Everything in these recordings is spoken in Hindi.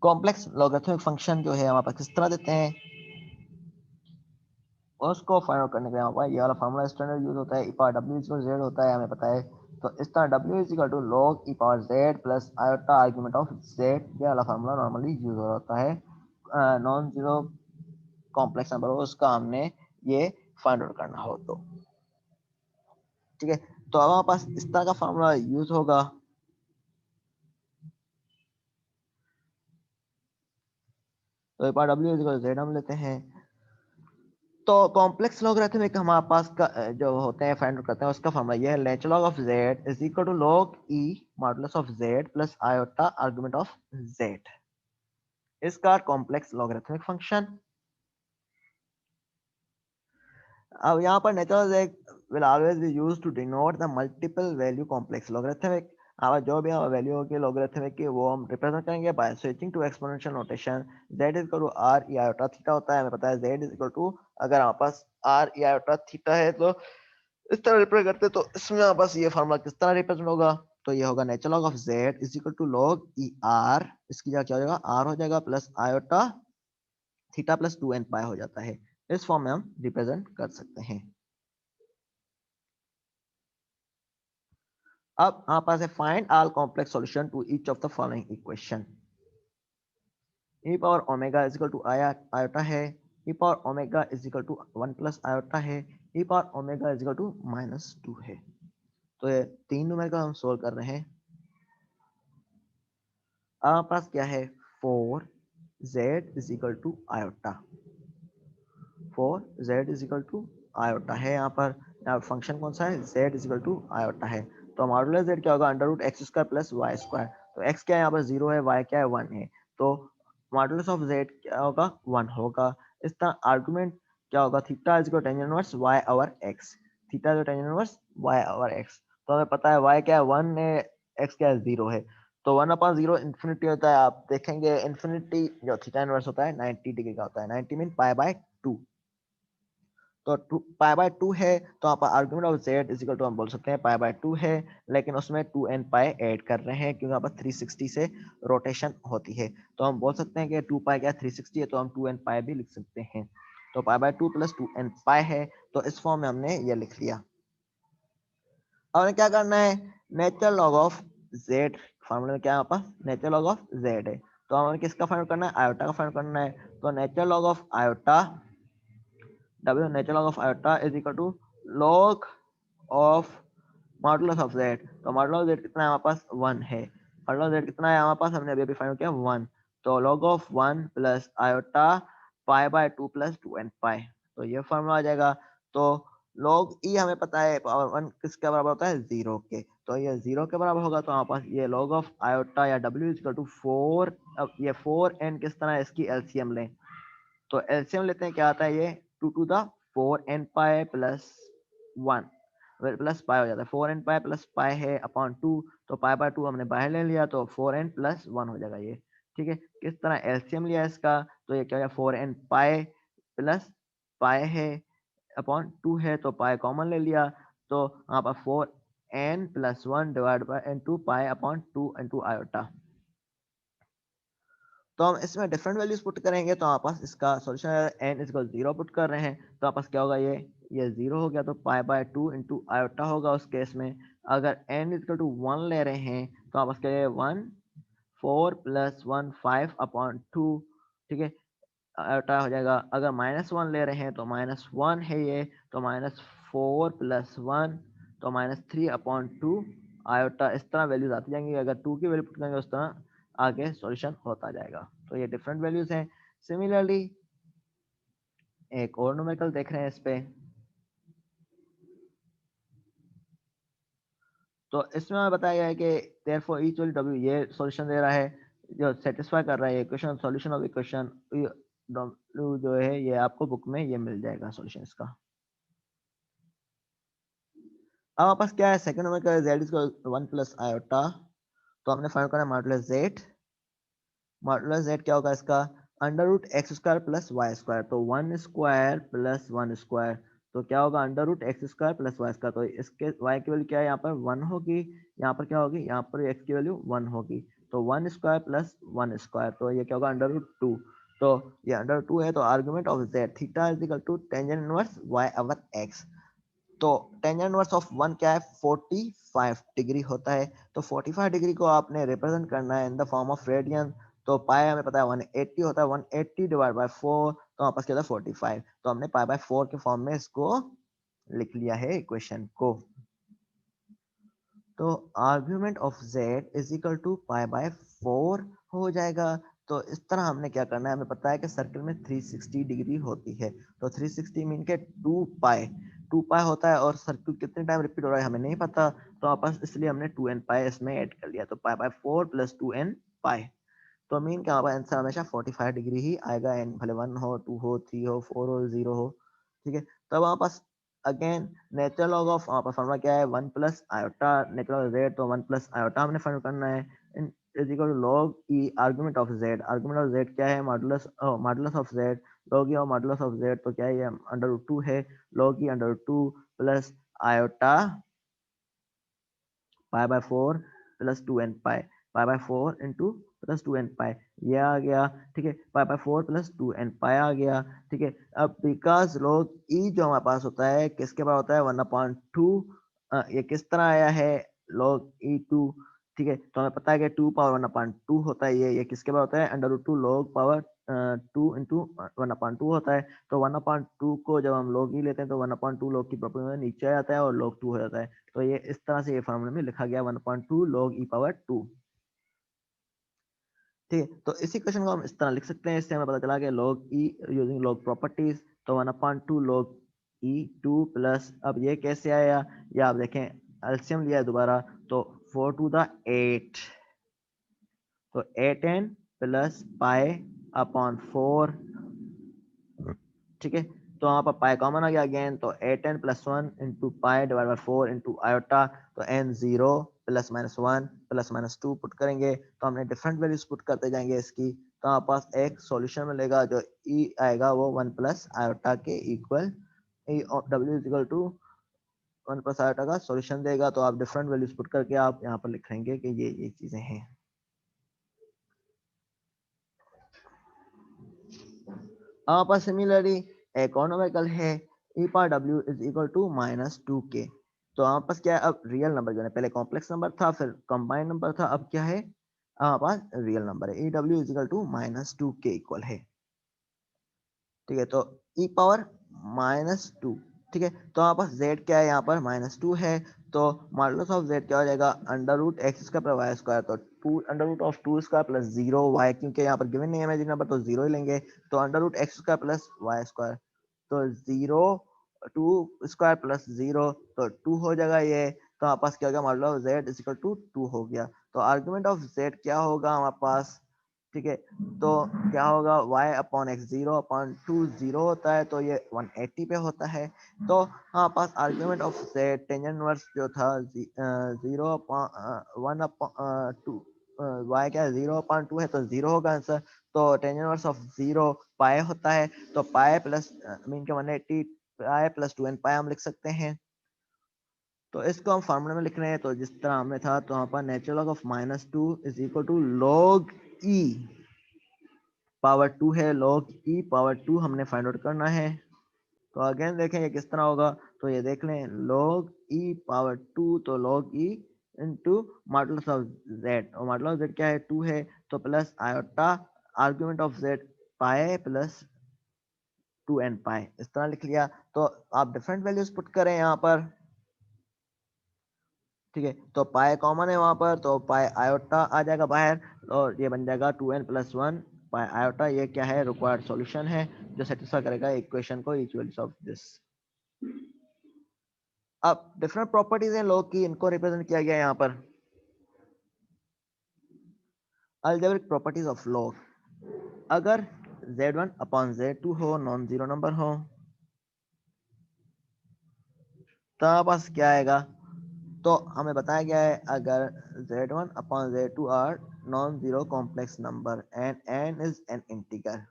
कॉम्प्लेक्स लॉगरिथमिक फंक्शन जो है हमारे पास किस तरह देते हैं, उसको फाइंड आउट करने के लिए हमारे पास ये वाला फार्मूला स्टैंडर्ड यूज होता है। ई पावर डब्ल्यू इक्वल जेड होता है, हमें पता है। तो इस तरह डब्ल्यू is equal to log e power z plus iota argument of z, ये वाला फार्मूला नॉर्मली यूज होता है नॉन जीरो कॉम्प्लेक्स नंबर हो उसका हमने ये फाइंड आउट करना हो तो। ठीक है, तो अब हमारे पास इस तरह का फार्मूला यूज होगा। तो e power W is equal to Z हम लेते हैं। तो कॉम्प्लेक्स लॉगरिथमिक हमारे पास का जो होते हैं फाइंड आउट करते हैं उसका फॉर्मूला ये है, लेचर log of Z is equal to log e modulus of Z plus iota argument of Z, इसका कॉम्प्लेक्स लॉगरिथमिक फंक्शन। अब यहाँ पर natural Z will always be used to denote the multiple value complex logarithmic. अब जो भी हमारा वैल्यू होगी लॉगरिथमिक की वो हम रिप्रेजेंट करेंगे by switching to exponential notation. z is equal to r e iota theta होता है, हमें पता है z इज इक्वल टू, अगर हमारे पास r e आयोटा थीटा है तो इस तरह रिप्रेजेंट करते हैं। तो इसमें हमारे पास ये फार्मूला किस तरह रिप्रेजेंट होगा, तो ये होगा natural log of z is equal to log e r, इसकी जगह क्या हो जाएगा r हो जाएगा plus iota theta plus 2n pi हो जाता है। इस फॉर्म में हम रिप्रेजेंट कर सकते हैं। अब हमारे पास है find all complex solution to each of the following equation. e power omega is equal to iota है, e power omega is equal to 1 plus iota है, e power omega is equal to -2 है। तो ये तीन न्यूमेरिकल हम सोल्व कर रहे हैं। हमारे पास क्या है, 4z is equal to iota, 4z is equal to iota है। यहाँ फंक्शन कौन सा है, z is equal to iota है। तो मॉडुलस z क्या होगा, under root x square plus y square. तो x क्या है यहाँ पर 0 है, y क्या है 1 है, तो मॉडुलस ऑफ z क्या होगा 1 होगा। इस तरह आर्गुमेंट क्या होगा, theta is equal to tangent inverse y over x, theta is tangent inverse y over x। तो हमें पता है y क्या है 1 है, x क्या है 0 है। तो 1/0 इन्फिनिटी होता है, आप देखेंगे इन्फिनिटी जो थीटा इनवर्स होता है 90 डिग्री का होता है, 90 मीन पाई बाय 2। तो पाई बाय 2 है, तो आप argument of z is equal to हम बोल सकते हैं पाई बाय 2 है, लेकिन उसमें 2n पाई ऐड कर रहे हैं क्योंकि यहाँ पर 360 से रोटेशन होती है। तो हम बोल सकते हैं कि 2 पाई क्या 360 है, तो हम 2n पाई भी लिख सकते हैं। तो पाई बाय 2 प्लस 2n पाई है, तो इस फॉर्म में हमने ये लिख लिया। अब हमें क्या करना है, नेचुरल लॉग ऑफ जेड, फॉर्मूले में क्या है हमारे पास नेचुरल लॉग ऑफ जेड है, तो हमें किसका फाइंड करना है, आयोटा का फाइंड करना है। तो natural log of iota, W natural log of iota is equal to log of modulus of z. तो मॉडुलस ऑफ जेड कितना है हमारे पास 1 है, मॉडुलस ऑफ जेड कितना है हमारे पास, हमने अभी फाइंड किया 1। तो log of 1 plus iota pi by 2 plus 2n पाई, तो ये फॉर्मूला आ जाएगा। तो लॉग ई हमें पता है पावर 1 किसके बराबर होता है 0 के, तो ये 0 के बराबर होगा। तो हमारे पास ये लॉग ऑफ आयोटा या W इज इक्वल टू 4, अब ये 4n किस तरह इसकी एलसीएम लें, तो एलसीएम लेते हैं क्या आता है, ये 2 to the 4n pi plus 1 plus pi हो जाता है, 4n पाई प्लस पाई है अपॉन 2, तो पाई बाय 2 हमने बाहर ले लिया तो 4n प्लस 1 हो जाएगा ये। ठीक है, किस तरह एलसीएम लिया इसका, तो ये क्या हो गया 4n पाई प्लस पाई है अपॉन 2 है, तो पाई कॉमन ले लिया, तो यहाँ पर 4n plus 1 divide by n2 pi upon 2 into iota. तो हम इसमें डिफरेंट वैल्यूज पुट करेंगे, तो हमारे पास इसका solution n is equal 0 put कर रहे हैं, तो हमारे पास क्या होगा, ये 0 हो गया, तो पाई बाय 2 इंटू आयोटा होगा उस केस में। अगर n इज इक्वल टू 1 ले रहे हैं तो हमारे पास क्या है 1 4 प्लस 1 5 अपॉन 2। ठीक है, आयोटा हो जाएगा। अगर -1 ले रहे हैं तो -1 है ये, तो -4 प्लस 1 तो -3 अपॉन 2 आयोटा। इस तरह वैल्यूज आती जाएंगी, अगर 2 की वैल्यू पुट करेंगे उस तरह आगे सॉल्यूशन होता जाएगा। तो ये डिफरेंट वैल्यूज हैं। सिमिलरली एक और न्यूमेरिकल देख रहे हैं इस पे, तो इसमें हमें बताया गया है कि देयरफॉर ईच वैल्यू w, ये सॉल्यूशन दे रहा है जो सेटिस्फाई कर रहा है equation, solution of equation w जो है ये आपको बुक में ये मिल जाएगा सॉल्यूशन इसका। अब हमारे पास क्या है, second numerical z is 1 plus iota, तो हमने फाइंड करना है मॉडुलस z। मॉडुलस z क्या होगा इसका, under root x square plus y square, तो 1 स्क्वायर प्लस 1 स्क्वायर, तो क्या होगा under root x square plus y square. तो इसके y की वैल्यू क्या है यहाँ पर 1 होगी, यहाँ पर क्या होगी, यहाँ पर x की वैल्यू 1 होगी। तो 1 स्क्वायर प्लस 1 स्क्वायर, तो ये क्या होगा √2। तो ये √2 है, तो argument of z theta is equal to tangent inverse y over x. तो टेंजेंट इनवर्स ऑफ 1 क्या है 45 डिग्री होता है। तो 45 डिग्री को आपने रिप्रेजेंट करना है in the form of radian. तो पाई हमें पता है 180 होता है, 180 डिवाइड बाय 4, तो वापस क्या होता है 45। तो हमने पाई बाय 4 के फॉर्म में इसको लिख लिया है इक्वेशन को। तो argument of z is equal to pi by 4 हो जाएगा। तो इस तरह हमने क्या करना है, हमें पता है कि सर्कल में 360 डिग्री होती है। तो 360 मीन के 2 पाई होता है, और सर्कल कितने टाइम रिपीट हो रहा है हमें नहीं पता, तो आपस इसलिए हमने 2n पाई इसमें ऐड कर लिया। तो पाई बाय 4 प्लस 2n पाई, तो मीन क्या होगा आंसर हमेशा 45 डिग्री ही आएगा। एन भले 1 हो, 2 हो, 3 हो, 4 हो, 0 हो, ठीक है। तो अब पास again natural log of formula क्या है 1 प्लस आयोटा नेचुरल जेड, तो 1 प्लस आयोटा हमने फाइंड करना है is equal to log e argument of z. Argument of z क्या है modulus of z, log e और मॉडुलस ऑफ जेड, तो क्या है ये √2 है। Log E √2 plus iota pi by 4 plus 2n pi, pi by 4 into plus 2n पाई, ये आ गया, ठीक है। पाई बाय 4 प्लस 2n पाई आ गया, ठीक है। अब बिकॉज लॉग ई जो हमारे पास होता है किसके पास होता है 1/2, ये किस तरह आया है लॉग ई टू, ठीक है। तो हमें पता है कि 2 पावर 1/2 होता है, ये किसके पास होता है √2 लॉग पावर 2 इंटू 1/2 होता है। तो 1/2 को जब हम लॉग ई लेते हैं तो 1/2 लॉग की प्रॉपर्टी में नीचे आ जाता है और log 2 हो जाता है। तो ये इस तरह से ये फॉर्मूले में लिखा गया 1/2 log e पावर 2, ठीक है। तो इसी क्वेश्चन को हम इस तरह लिख सकते हैं, इससे हमें पता चला कि log e using log properties, तो 1/2 log e 2 प्लस, अब ये कैसे आया, ये आप देखें एलसीएम लिया है दोबारा, तो 4 टू द 8, तो 8n प्लस पाई अपॉन 4, ठीक है। तो वहाँ पर पाई कॉमन आ गया अगेन, तो 8n plus 1 into pi divide by 4 into iota, तो n 0 plus minus 1 plus minus 2 put करेंगे, तो हमने डिफरेंट वैल्यूज पुट करते जाएंगे इसकी, तो हमारे पास एक सॉल्यूशन मिलेगा जो e आएगा वो 1 प्लस आयोटा के equal, e of w is equal to 1 plus iota का सॉल्यूशन देगा। तो आप डिफरेंट वैल्यूज पुट करके आप यहाँ पर लिखेंगे कि ये चीजें हैं। यहाँ पर सिमिलरली एक और नंबर है e power w is equal to -2k। तो हमारे पास क्या है, अब रियल नंबर जो है पहले कॉम्प्लेक्स नंबर था फिर कंबाइंड नंबर था, अब क्या है हमारे पास रियल नंबर है। e w is equal to -2k equal है, ठीक है। तो e पावर -2, ठीक है। तो हमारे पास z क्या है यहाँ पर -2 है, तो मॉडुलस ऑफ z क्या हो जाएगा √x² + y², तो 2 √2 स्क्वायर प्लस 0 y, क्योंकि यहाँ पर गिवन नहीं है इमेजिनरी नंबर तो 0 ही लेंगे, तो √x² + y², तो 0 2 स्क्वायर प्लस 0, तो 2 हो जाएगा ये। तो हमारे पास क्या हो गया modulus of z is equal to 2 हो गया। तो आर्गुमेंट ऑफ z क्या होगा हमारे पास, ठीक है। तो क्या होगा y अपॉन एक्स 0/2 0 होता है, तो ये 180 पे होता है। तो हाँ पास argument of set tangent inverse जो था 0/1/2, y क्या है 0/2 है, तो 0 होगा आंसर। तो टेंजेंट इनवर्स ऑफ 0 पाई होता है, तो पाई प्लस मीन के 180 पाई प्लस 2n पाई हम लिख सकते हैं। तो इसको हम फार्मूला में लिख रहे हैं, तो जिस तरह हमने था, तो यहाँ पर natural log of -2 is equal to log e power 2 है, log e पावर 2 हमने फाइंड आउट करना है। तो अगेन देखें ये किस तरह होगा, तो ये देख लें log e पावर 2, तो log e into modulus of z, और मॉडुलस ऑफ z क्या है 2 है, तो plus iota argument of z pi plus 2n पाई, इस तरह लिख लिया। तो आप डिफरेंट वैल्यूज पुट करें यहाँ पर, ठीक है। तो पाई कॉमन है वहां पर, तो पाई आयोटा आ जाएगा बाहर, और ये बन जाएगा 2n प्लस 1 पाई आयोटा। ये क्या है रिक्वायर्ड सॉल्यूशन है जो सेटिस्फाई करेगा इक्वेशन को इच वैल्यूज ऑफ दिस। अब डिफरेंट प्रॉपर्टीज हैं लॉग की, इनको रिप्रेजेंट किया गया है यहाँ पर। अलजेब्रिक प्रॉपर्टीज ऑफ लॉग, अगर z1/z2 हो नॉन जीरो नंबर हो, तो हमारे पास क्या आएगा, तो हमें बताया गया है अगर z1/z2 are non zero complex number and n is an integer,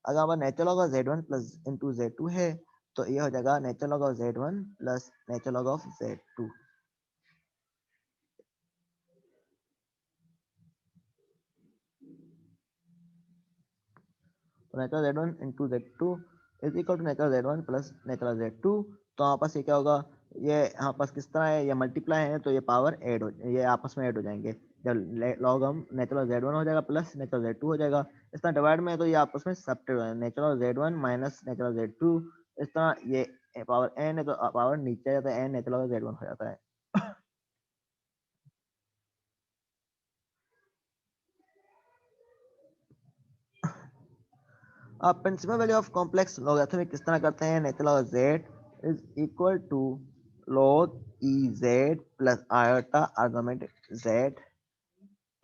अगर हमारा natural log of z1 plus into z2 है, तो ये हो जाएगा natural log of z1 plus natural log of z2। तो natural z1 into z2 is equal to natural z1 plus natural z2। तो आपस ये क्या होगा, ये आपस किस तरह है, ये मल्टीप्लाई है तो ये पावर ऐड हो, ये आपस में ऐड हो जाएंगे। जब लॉग हम नेचुरल z1 हो जाएगा प्लस नेचुरल z2 हो जाएगा, इस तरह डिवाइड में है तो ये आपस में सब्ट्रैक्ट हो जाएगा, natural z1 minus natural z2। इस तरह ये पावर n है तो पावर नीचे जाता है, n नेचुरल z1 हो जाता है। अब principal value of complex logarithmic किस तरह करते हैं, natural z is equal to log e z plus iota argument z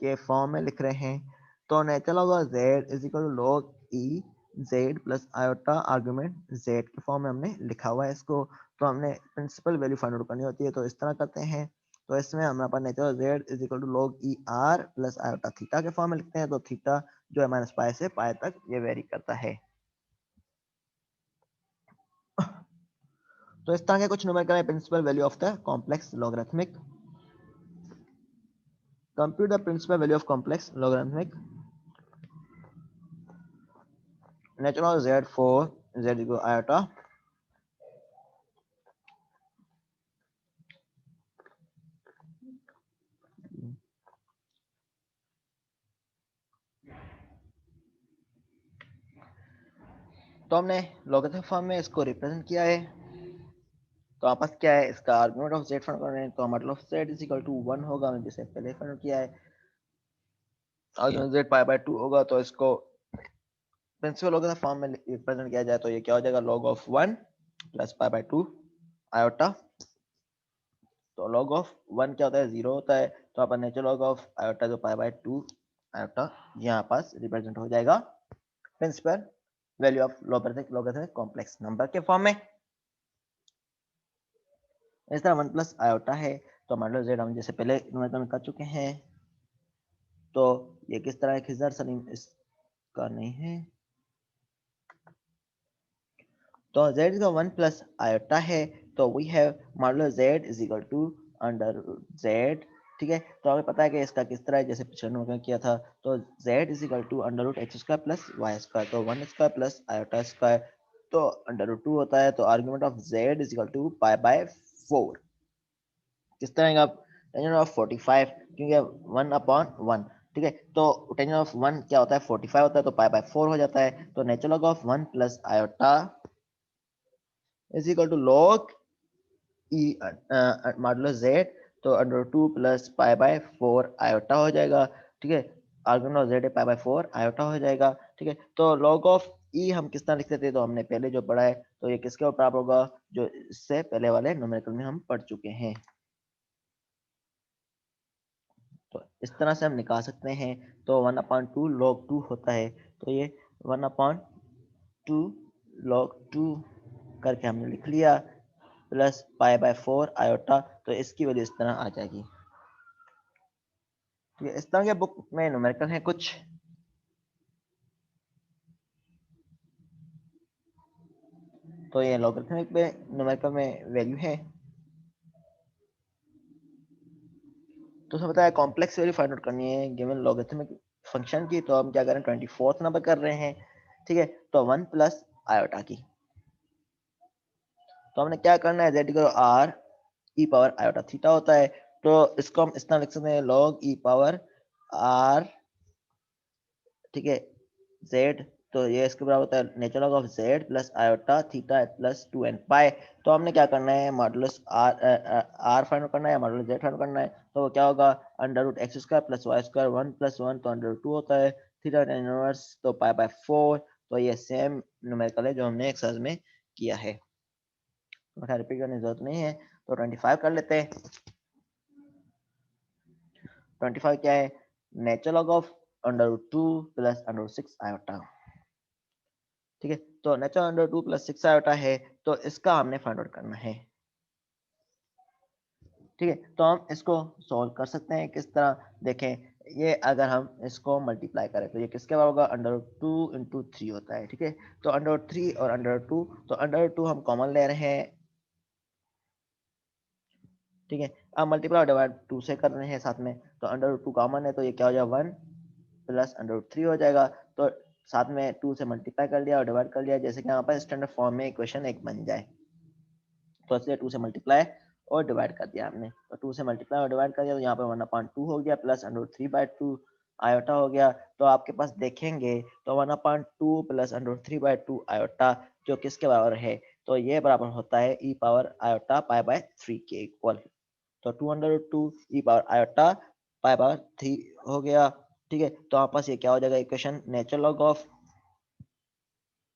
के फॉर्म में लिख रहे हैं। तो नेचुरल होगा z is equal to log e z plus iota argument z के फॉर्म में हमने लिखा हुआ है इसको। तो हमने प्रिंसिपल वैल्यू फाइंड आउट करनी होती है, तो इस तरह करते हैं। तो इसमें हमारे पास natural z is equal to log e r plus iota theta के फॉर्म में लिखते हैं। तो थीटा जो है माइनस पाई से पाई तक ये वेरी करता है। तो इस तरह के कुछ numerical principal value of the complex logarithmic. Compute the principal value of complex logarithmic. Natural z for z equal iota तो हमने लॉगरिथमिक फॉर्म में इसको रिप्रेजेंट किया है। तो आपस क्या है, इसका आर्गुमेंट ऑफ z फाइंड कर रहे हैं, तो मतलब of z is equal to 1 होगा, मैंने जैसे पहले फाइंड किया है। आर्गुमेंट z पाई बाय 2 होगा, तो इसको प्रिंसिपल लॉगरिथमिक फॉर्म में रिप्रेजेंट किया जाए तो ये क्या हो जाएगा, log of 1 plus pi bye 2 iota. तो log ऑफ 1 क्या होता है, 0 होता है, तो अपन नेचुरल log ऑफ आयोटा जो पाई बाय 2 आयोटा यहाँ पास रिप्रेजेंट हो जाएगा principal value of logarithmic complex number के फॉर्म में। इस तरह 1 प्लस आयोटा है, तो मान लो z हम जैसे पहले न्यूमेरिकल कर चुके हैं। तो ये किस तरह है, खिजर सलीम इसका नहीं है। तो z का 1 प्लस आयोटा है, तो वी हैव मान लो z is equal to under z। ठीक है, तो हमें पता है कि इसका किस तरह है, जैसे पिछले न्यूमेरिकल किया था। तो z is equal to under root x square plus y square, तो 1 स्क्वायर प्लस आयोटा स्क्वायर, तो अंडर रूट 2 होता है। तो argument of z is equal to pi by 4। किस तरह आप टेंजेंट ऑफ 45, क्योंकि 1 अपॉन 1। ठीक है, तो टेंजेंट ऑफ 1 क्या होता है, 45 होता है, तो पाई बाय 4 हो जाता है। तो natural log of 1 plus iota is equal to log e modulus Z, तो under 2 plus pi by 4 iota हो जाएगा। ठीक है, आर्गुमेंट ऑफ जेड है पाई बाय 4 आयोटा हो जाएगा। ठीक है, तो लॉग ऑफ ई हम किस तरह लिखते थे, तो हमने पहले जो पढ़ा है, तो ये किसके बराबर होगा, जो इससे पहले वाले न्यूमेरिकल में हम पढ़ चुके हैं। तो इस तरह से हम निकाल सकते हैं। तो 1/2 log 2 होता है, तो ये 1/2 log 2 करके हमने लिख लिया, प्लस पाई बाय 4 आयोटा, तो इसकी वजह इस तरह आ जाएगी। ठीक है, इस तरह के बुक में न्यूमेरिकल है कुछ। तो ये लॉगरिथमिक में न्यूमेरिकल में वैल्यू है। तो उसमें बताया कॉम्प्लेक्स वैल्यू फाइंड आउट करनी है गिवन लॉगरिथमिक फंक्शन की। तो हम क्या करें, 24th नंबर कर रहे हैं। ठीक है, तो 1 प्लस आयोटा की, तो हमने क्या करना है, Z equal R E power iota theta होता है। तो इसको हम इस तरह लिख सकते हैं, लॉग ई पावर आर, ठीक है, जेड, तो ये इसके बराबर होता है natural log of Z plus iota theta plus 2 N pi. तो हमने क्या करना है, मॉडुलस आर आर फाइंड करना है, मॉडुलस जेड फाइंड करना है। तो क्या होगा, under root x square plus y square 1 plus 1, तो अंडर 2 होता है, थीटा इनवर्स तो पाई बाय 4। तो ये सेम न्यूमेरिकल है जो हमने एक्सरसाइज में किया है, तो रिपीट करने की जरूरत नहीं है। तो 25 कर लेते हैं। 25 क्या है, natural log of under root 2 plus under root 6 iota. ठीक है, तो नेचुरल अंडर 2 प्लस 6 आयोटा है, तो इसका हमने फाइंड आउट करना है। ठीक है, तो हम इसको सॉल्व कर सकते हैं किस तरह, देखें, ये अगर हम इसको मल्टीप्लाई करें तो ये किसके बराबर होगा, अंडर 2 इंटू 3 होता है। ठीक है, तो अंडर 3 और अंडर 2, तो अंडर 2 हम कॉमन ले रहे हैं। ठीक है, अब मल्टीप्लाई और डिवाइड 2 से कर रहे हैं साथ में, तो अंडर 2 कॉमन है, तो ये क्या हो जाएगा, 1 प्लस अंडर 3 हो जाएगा। तो साथ में 2 से मल्टीप्लाई कर लिया और डिवाइड कर लिया, जैसे कि यहाँ पर स्टैंडर्ड फॉर्म में इक्वेशन एक बन जाए। तो इसलिए 2 से मल्टीप्लाई और डिवाइड कर दिया हमने, तो 2 से मल्टीप्लाई और डिवाइड कर दिया, तो यहाँ पे 1/2 हो गया प्लस √3/2 आयोटा हो गया। तो आपके पास देखेंगे तो 1/2 प्लस √3/2 आयोटा जो किसके बराबर है, तो ये बराबर होता है e power iota pi by 3 के इक्वल। तो 2√2 e power iota pi by 3 हो गया। ठीक है, तो आपके पास ये क्या हो जाएगा इक्वेशन, नेचुरल लॉग ऑफ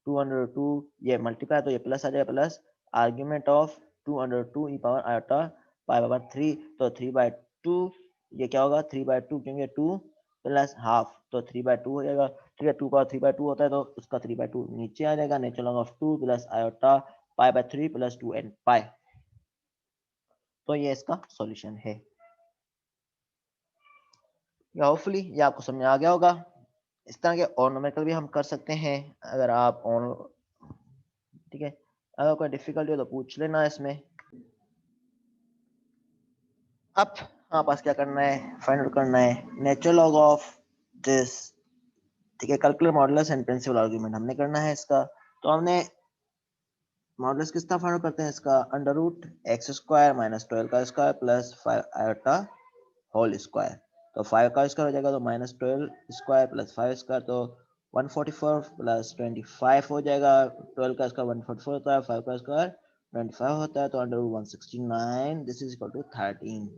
2/2, ये मल्टीप्लाई तो ये प्लस आ जाएगा, plus argument of 2/2 E power iota pi by 3, तो 3/2 ये क्या होगा 3/2, क्योंकि 2 प्लस हाफ तो 3/2 हो जाएगा। ठीक है, 2 पावर 3/2 होता है तो उसका 3/2 नीचे आ जाएगा। Natural log of 2 plus iota pi by 3 plus 2 and pi, तो ये इसका सॉल्यूशन है। होपफुली ये आपको समझ आ गया होगा। इस तरह के और न्यूमेरिकल भी हम कर सकते हैं अगर आप और, ठीक है, अगर कोई डिफिकल्टी हो तो पूछ लेना इसमें। अब हमारे पास क्या करना है, फाइंड आउट करना है नेचुरल लॉग ऑफ दिस। ठीक है, calculate modulus and principal argument हमने करना है इसका। तो हमने मॉडुलस किस तरह फाइंड आउट करते हैं इसका, under root x square minus 12 का square plus 5 iota whole square. तो 5 का स्क्वायर हो जाएगा तो माइनस 12 स्क्वायर प्लस 5 स्क्वायर, तो 144 प्लस 25 हो जाएगा। 12 का स्क्वायर 144 होता है, 5 का स्क्वायर 25 होता है, तो under root 169 this is equal to 13।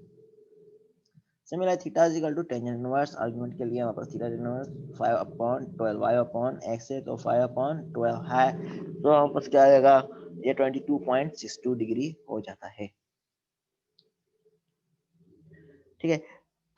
Similar theta is equal to tangent inverse, argument के लिए हमारे पास थीटा इनवर्स 5/12 y/x है, तो 5/12 है, तो हमारे पास क्या आएगा, ये 22.62 डिग्री हो जाता है। ठीक है,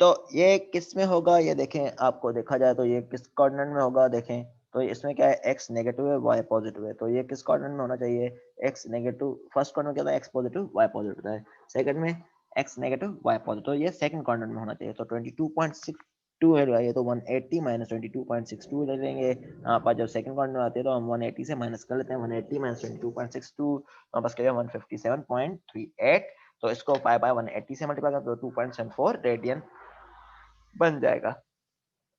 तो ये किस में होगा, ये देखें, आपको देखा जाए तो ये किस कोऑर्डिनेट में होगा, देखें तो इसमें क्या है, x नेगेटिव है y पॉजिटिव है, तो ये किस कोऑर्डिनेट में होना चाहिए, x नेगेटिव, फर्स्ट कोऑर्डिनेट क्या था, x पॉजिटिव y पॉजिटिव है, सेकंड में x नेगेटिव y पॉजिटिव, तो ये सेकंड कोऑर्डिनेट में होना चाहिए। तो 22.62 है भाई, ये तो 180 माइनस 22.62 ले लेंगे। यहाँ पर जब सेकंड कोऑर्डिनेट में आते हैं तो हम 180 से माइनस कर लेते हैं, 180 माइनस 22.62, तो बस क्या 157.38, तो इसको पाई बाय 180 से मल्टीप्लाई करें तो 2.74 रेडियन बन जाएगा।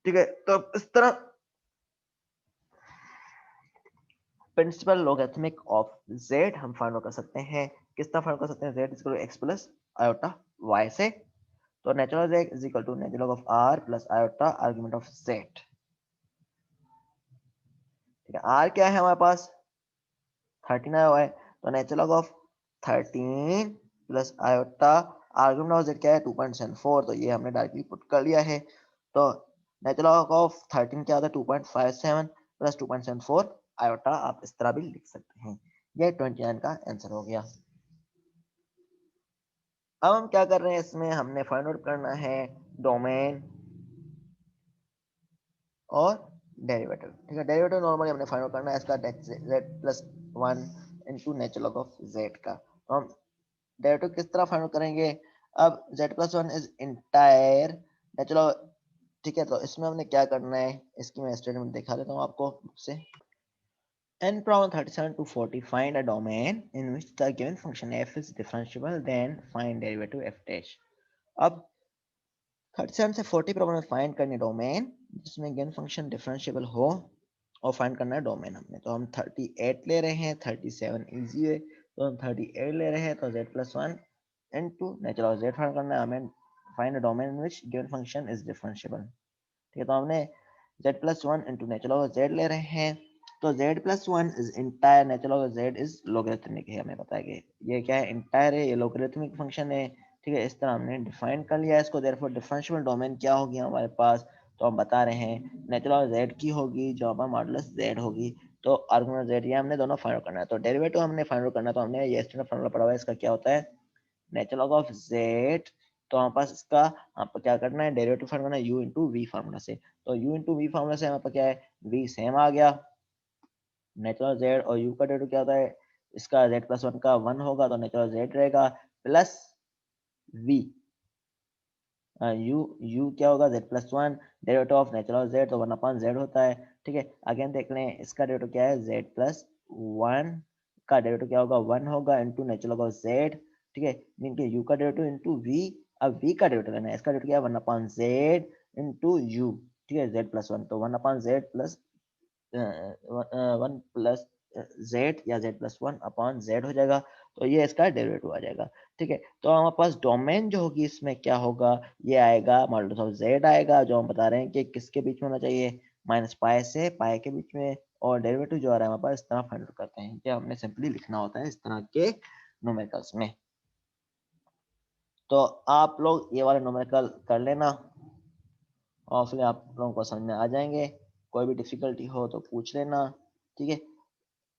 ठीक है, तो इस तरह प्रिंसिपल लोगरिथमिक ऑफ z हम फाइंड आउट कर सकते हैं। किस तरह फाइंड कर सकते हैं, z is equal to x plus iota y से। तो natural z is equal to natural of r plus iota argument of z। ठीक है, r क्या है हमारे पास 13 आया हुआ है, तो natural of 13 plus iota argument of z क्या है 2.74, तो ये हमने डायरेक्टली पुट कर लिया है। तो नेचुरल ऑफ 13 क्या होता है 2.57 प्लस 2.74 आयोटा, आप इस तरह भी लिख सकते हैं। ये 29 का आंसर हो गया। अब हम क्या कर रहे हैं, इसमें हमने फाइंड आउट करना है डोमेन और डेरिवेटिव। ठीक है, डेरिवेटिव नॉर्मली हमने फाइंड आउट करना है इसका z plus 1 into natural log of z का। तो हम डेरिवेटिव किस तरह फाइंड आउट करेंगे, अब z plus 1 is entire natural. ठीक है, तो इसमें हमने क्या करना है, इसकी मैं स्टेटमेंट दिखा देता हूँ आपको से। And problem 37 to 40, find a domain in which the given function f is differentiable, then find derivative f dash. अब 37 से 40 प्रॉब्लम में फाइंड करनी डोमेन जिसमें गिवन फंक्शन डिफरेंशिएबल हो, और फाइंड करना है डोमेन हमने। तो हम 38 ले रहे हैं, 37 इजी है, तो हम 38 ले रहे हैं, तो z plus 1 into natural z find करना है हमें, find a domain in which given function is differentiable. ठीक है, तो हमने z plus 1 into natural z ले रहे हैं, तो z plus 1 is entire, natural z is logarithmic है, हमें पता है कि ये क्या है, इंटायर है, ये लोगरिथमिक फंक्शन है। ठीक है, इस तरह हमने डिफाइन कर लिया इसको। देयरफॉर डिफरेंशियल डोमेन क्या होगी हमारे पास, तो हम बता रहे हैं नेचुरल z की होगी जो हमारा मॉडुलस z होगी, तो आर्गुमेंट z, ये हमने दोनों फाइंड आउट करना है। तो डेरिवेटिव हमने फाइंड आउट करना है, तो हमने ये स्टैंडर्ड फार्मूला पढ़ा हुआ है, इसका क्या होता है नेचुरल ऑफ z। तो हमारे पास इसका आपको क्या करना है, डेरिवेटिव फाइंड करना है u इंटू वी फार्मूला से। तो u इंटू वी फार्मूला से हमारे पास क्या है, v सेम आ गया, नेचुरल z और u का डेरिवेटिव क्या होता है, इसका z प्लस 1 का 1 होगा, तो नेचुरल z रहेगा प्लस v, u क्या होगा z plus 1, derivative of natural z तो 1/z होता है। ठीक है, अगेन देख लें, इसका डेरिवेटिव क्या है, z प्लस 1 का डेरिवेटिव क्या होगा 1 होगा इंटू नेचुरल ऑफ z। ठीक है, मीन के u का डेरिवेटिव इंटू v, अब v का डेरिवेटिव लेना है, इसका डेरिवेटिव क्या है 1/z इंटू u। ठीक है, z प्लस 1, तो 1/z plus one plus Z या Z plus one upon Z हो जाएगा, तो ये इसका डेरिवेटिव आ जाएगा। ठीक है, तो हमारे पास डोमेन जो होगी इसमें क्या होगा, ये आएगा मॉडुलस ऑफ जेड आएगा, जो हम बता रहे हैं कि किसके बीच में होना चाहिए, माइनस पाई से पाई के बीच में, और डेरिवेटिव जो आ रहा है हमारे पास इस तरह फाइंड आउट करते हैं, ये हमने सिंपली लिखना होता है इस तरह के न्यूमेरिकल्स में। तो आप लोग ये वाले न्यूमेरिकल कर लेना और फिर आप लोगों को समझ में आ जाएंगे। कोई भी डिफिकल्टी हो तो पूछ लेना। ठीक है,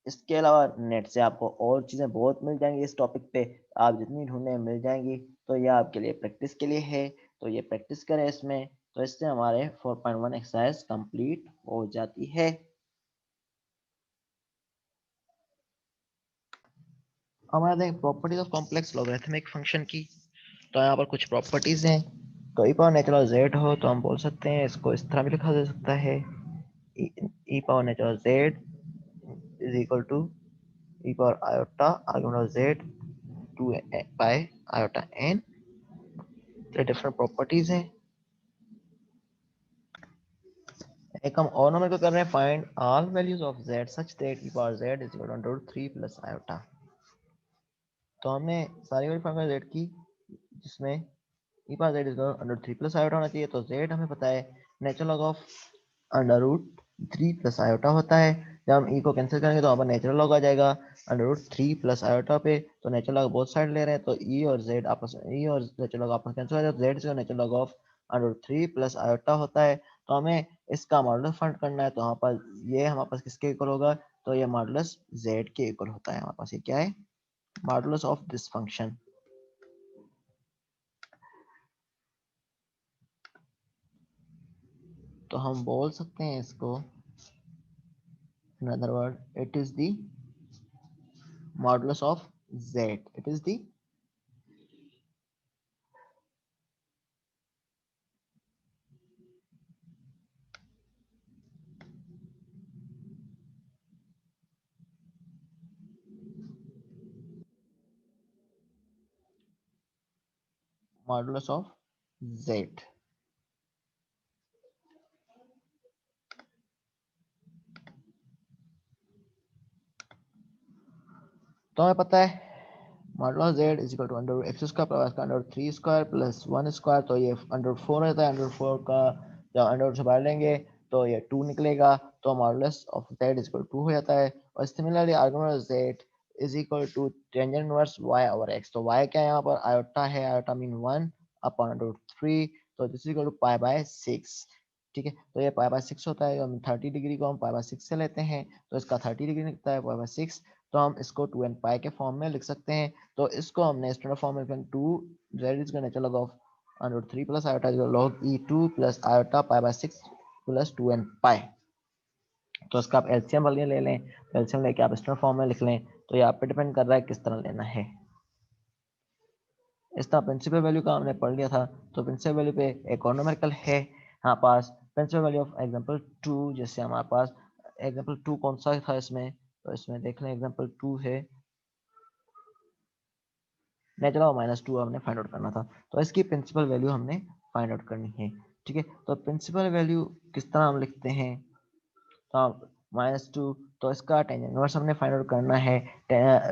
इसके अलावा नेट से आपको और चीज़ें बहुत मिल जाएंगी इस टॉपिक पे, आप जितनी ढूंढें मिल जाएंगी। तो ये आपके लिए प्रैक्टिस के लिए है, तो ये प्रैक्टिस करें इसमें, तो इससे हमारे 4.1 एक्सरसाइज कंप्लीट हो जाती है। हमारे देखें properties of complex logarithmic function की, तो यहाँ पर कुछ प्रॉपर्टीज हैं। तो ई पावर नेचुरल जेड हो तो हम बोल सकते हैं इसको इस तरह भी लिखा जा सकता है, e power natural Z is equal to e power iota argument of z 2 by iota n। तो डिफरेंट प्रॉपर्टीज हैं। एक हम और नंबर को कर रहे हैं, find all values of z such that e power z is equal to √3 plus iota। तो हमने सारी वैल्यू फाइंड z की जिसमें e power z is equal to √3 plus iota होना चाहिए। तो z हमें पता है natural log of √3 plus iota होता है। जब हम ई को कैंसिल करेंगे तो वहाँ पर नेचुरल लॉग आ जाएगा √3 प्लस आयोटा पे, तो नेचुरल लॉग बोथ साइड ले रहे हैं, तो ई और जेड आपस में, ई और नेचुरल लॉग आपस में कैंसिल हो जाएगा, जेड से natural log of √3 plus iota होता है। तो हमें इसका मॉडुलस फाइंड करना है, तो वहाँ पर ये हमारे पास किसके इक्वल होगा, तो ये मॉडुलस जेड के इक्वल होता है। हमारे पास ये क्या है, मॉडुलस ऑफ दिस फंक्शन। तो हम बोल सकते हैं इसको, in other word it is the modulus of z, it is the modulus of z। तो हमें पता है modulus z is equal to under x square plus का अंडर 3 स्क्वायर प्लस 1 स्क्वायर, तो ये अंडर 4 रहता है, अंडर 4 का जब अंडर से बाहर लेंगे तो ये 2 निकलेगा, तो modulus of z is equal to हो जाता है। और similarly argument of z is equal to tangent inverse y over x। तो y क्या है यहाँ पर, आयोटा है, आयोटा मीन 1 अपॉन अंडर 3, तो this is equal to pi by 6। ठीक है, तो ये पाई बाय 6 होता है, हम 30 डिग्री को हम पाई बाय 6 से लेते हैं, तो इसका 30 डिग्री निकलता है पाई बाय 6। तो हम इसको 2n पाई के फॉर्म में लिख सकते हैं। तो इसको हमने स्टैंडर्ड फॉर्म में लिखा 2 z इज का natural log of under 3 plus iota log e2 plus iota pi by 6 plus 2n पाई। तो इसका आप एलसीएम वाले ले लें, तो एलसीएम लेके आप स्टैंडर्ड फॉर्म में लिख लें। तो ये आप पे डिपेंड कर रहा है किस तरह लेना है। इस तरह प्रिंसिपल वैल्यू का हमने पढ़ लिया था। तो प्रिंसिपल वैल्यू पे एक और न्यूमेरिकल है हमारे पास, प्रिंसिपल वैल्यू ऑफ एग्जांपल 2। जैसे हमारे पास एग्जांपल 2 कौन सा था इसमें, तो इसमें देख लें एग्जांपल 2 है नेचुरल -2 हमने फाइंड आउट करना था, तो इसकी प्रिंसिपल वैल्यू हमने फाइंड आउट करनी है। ठीक है, तो प्रिंसिपल वैल्यू किस तरह हम लिखते हैं, तो -2, तो इसका टेन इनवर्स हमने फाइंड आउट करना है।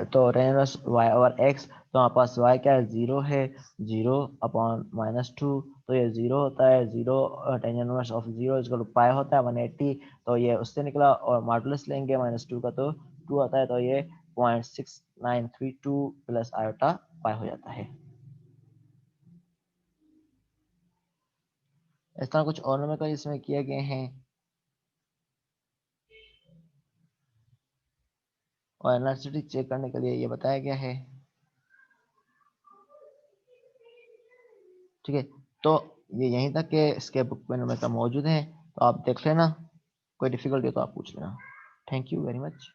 तो tan inverse y over x, तो हमारे पास y क्या है, 0 है, 0 अपॉन -2, तो ये 0 होता है, 0 tan inverse of 0 is pi होता है 180, तो ये उससे निकला, और मॉडुलस लेंगे -2 का तो 2 आता है, तो ये 0.6932 प्लस आयोटा पाई हो जाता है। इस तरह कुछ और नंबर इसमें किए गए हैं, और एनर्सिटी चेक करने के लिए ये बताया गया है। ठीक है, तो ये यहीं तक के इसके बुक में नंबर का मौजूद है, तो आप देख लेना, कोई डिफिकल्टी हो तो आप पूछ लेना। Thank you very much.